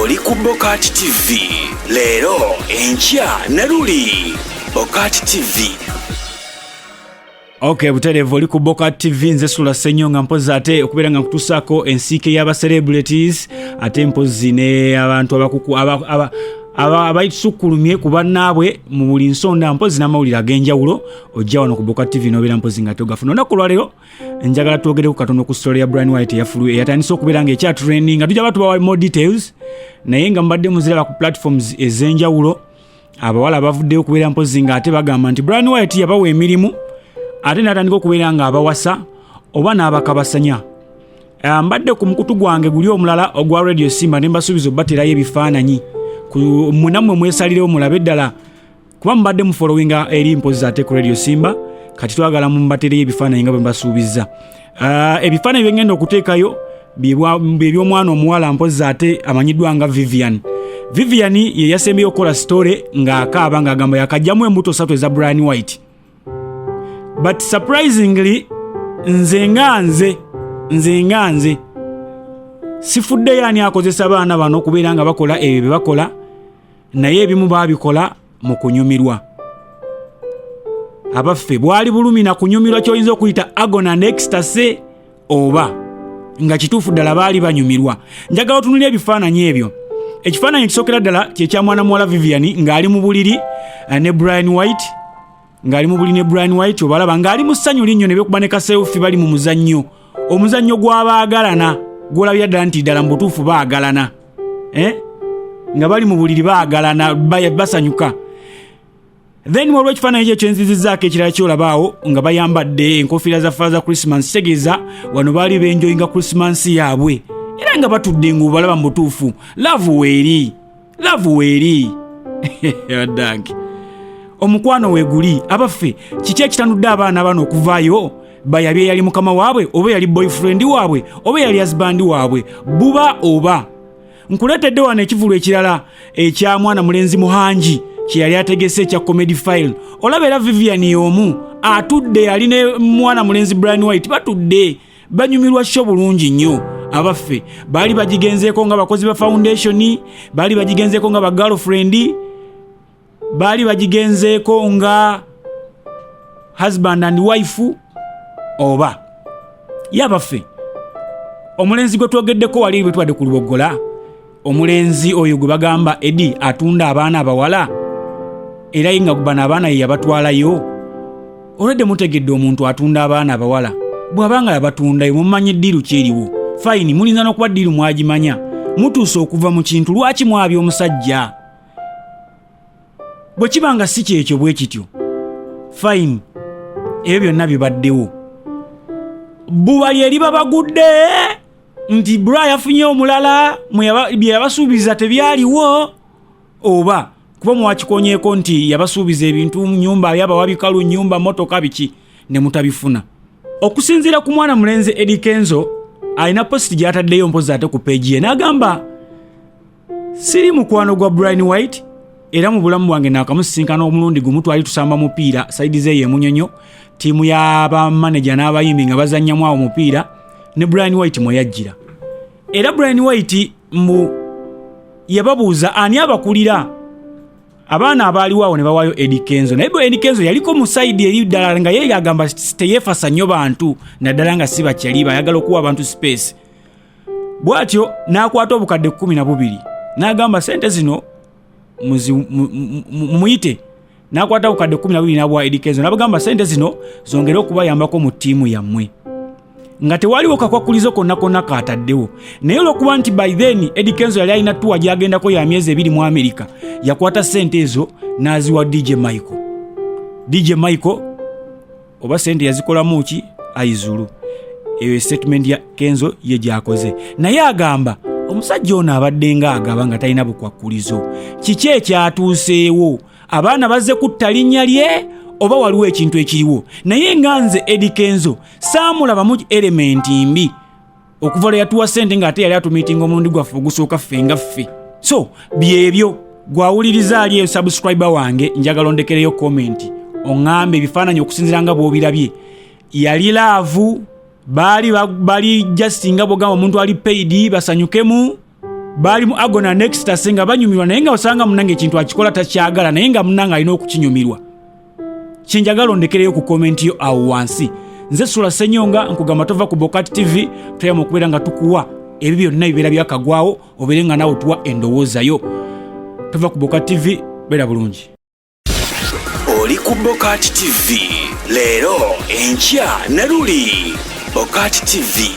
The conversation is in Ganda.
oli ku BOCAT TV. Leero enkya ne luli BOCAT TV. Okay, buterevu oli ku BOCAT TV nze Sula Senyonga mpoza ate okubeera nga nkutusaako ensiike y'aba celebrities ate mpozi ne abantu abakuku abayitusukulumye ku bannaabwe mu buli nsonda mpozi n'amawulire ag'enjawulo ojja wano ku BOCAT TV n'obeera mpozi nga togafuna. Olunaku lwaleero njagala twogereko katono ku story ya Brian White eyatandise okubeera nga ekya trending nga tujja batubawa more details naye nga mbadde muziraba ku platforms ez'enjawulo abawala abavuddeyo okubeera mpozi nga ate bagamba nti Brian White yabawa emirimu ate natandika okubeera nga abawasa oba n'abakabasanya. Mbadde ku mukutu gwange guli omulala ogwa Radio Simba ne mbasuubiza obbaterayo ebifaananyi munammwe mwesalirewo mulabe ddala kuba mbadde mu followinga eri mpozi ate ku Radio Simba kati twagala mumbatereyo ebifaananyi nga bwe mbasuubiza. Ebifaananyi bye ngenda okuteekayo by'omwana omuwala mpozi ate amanyiddwa nga Vivian ye yasembeyo okukola story ng'akaaba ng'agamba yakajjamu embuto 3 eza Brian White. But surprisingly nze nganze sifudde yani akozesa baana bano okubeera nga bakola ebyo bye bakola naye ebimu baabikola mu kunyumirwa. Abaffe bwali bulumi na kunyumirwa ky'oyinza okuyita agon and ecstasy oba nga kituufu ddala baali banyumirwa. Njagala otunulira ebifaananyi ebyo. Ekifaananyi ekisookera ddala kye kya mwana muwala Vivian ng'ali mu buliri ne Brian White obalaba ng'ali mu ssanyu linnyo ne bekuba ne kaselfi bali mu omuzannyo gw'abaagalana gw'olabira ddala nti ddala mu butuufu baagalana nga bali mu buliri baagalana basanyuka. Then waliwo ekifaananyi ekyo kyenzizizzaako ekirala kyolabaawo nga bayambadde enkofiira za Father Christmas kitegeeza wano baali benjoyinga Christmas yaabwe era nga batudde ng'obalaba mu butuufu love weeri addange omukwano weeguli. Abaffe kiki ekitanudde abaana bano okuvaayo bayabye yali mukama waabwe oba yali boyfriend waabwe oba yali husband waabwe buba oba. Nkuleetedde wano ekivulu ekirala ekya mwana mulenzi Muhanji kye yali ategese ekya comedy file. Olabera Vivian y'omu atudde yali ne mwana mulenzi Brian White batudde banyumirwa sho bulungi nnyo. Abaffe baali bagigenzeeko nga bakozi ba foundation, baali bagigenzeeko nga ba girlfriend, baali bagigenzeeko nga husband and wife oba yabaffe. Omulenzi gwe twogeddeko wali bwe twadde ku Lubogola, omulenzi oyo gwe bagamba Edi atunda abaana abawala era nga bano abaana ye yabatwalayo. Olwedde mutegedde omuntu atunda abaana abawala bw'abanga yabatundayo mumanyi ddiru kyeriwo fine mulinza n'okuba ddiru mwagimanya mutuuse okuva mu kintu lwaki mwabya omusajja bwe kibanga si kyekyo bwe kityo fine ebyo byonna bibaddewo. Bubali eri babagudde nti bra yafunye omulala bye yabasuubiza tebyaliwo oba kuba mwakikonyeeko nti yabasuubiza ebintu mu nyumba yabawa bikalu nyumba motoka biki ne mutabifuna. Okusinziira ku mwana mulenzi Eddie Kenzo alina post gy'ataddeyo mpozi ate ku page ye n'agamba siri mukwano gwa Brian White era mu bulamu bwange naakamusisinkana omulundi gumu twali tusamba mupiira saidi ze ye Munyonyo tiimu y'aba manager n'abayimbi nga bazannyamu awo mupiira ne Brian White mwe yajjira era Brian White yababuuza ani abakulira abaana abaaliwo awo ne bawaayo Eddie Kenzo naye Eddie Kenzo yaliko mu side eri ddala nga ye yagamba teyeefasa nnyo bantu naddala nga si bakyali bayagala okuwa abantu space bw'atyo n'akwata obukadde 12 n'agamba sente zino muyite n'akwata obukadde 12 n'abwa Eddie Kenzo n'abagamba sente zino zongere okubayambako mu ttiimu yammwe nga tewaliwo kakwakulizo konna kaataddewo naye olw'okuba nti by then Eddie Kenzo yali alina tuwa gy'agendako ya myezi 2 mu Amerika yakwata sente ezo n'aziwa DJ Michael oba sente yazikolamu ki ayizulu. Eyo statement ya Kenzo ye gyakoze naye agamba omusajja ono abadde ng'agaba nga talina bukwakulizo kiki ekyatuuseewo abaana bazze kutta linnya lye oba waliwo ekintu ekiriwo naye nganze Eddie Kenzo saamulaba mu element mbi okuva lwe yatuwa sente ng'ate yali atumiitinga omulundi gwaffe ogusooka ffe nga ffe. So byebyo gwawuliriza ali subscriber wange njagala ondekereyo comment oŋŋambe ebifaananyi okusinziira nga bw'obirabye yali laavu bali just nga bogamba omuntu ali paid basanyukemu bali mu agona next asenga banyumirwa naye nga osanga munange ekintu akikola takyagala naye nga munange alina okukinyumirwa. Kinjagala ondekereyo ku komenti yo awo wansi. Nze Sula Senyonga nkugamba tova ku BOCAT TV tuyama okubeera nga tukuwa ebyo byonna bibeera byakagwawo obeere nga nawe tuwa endowooza yo. Tova ku BOCAT TV beera bulungi. Oli ku BOCAT TV leero enkya na luli. BOCAT TV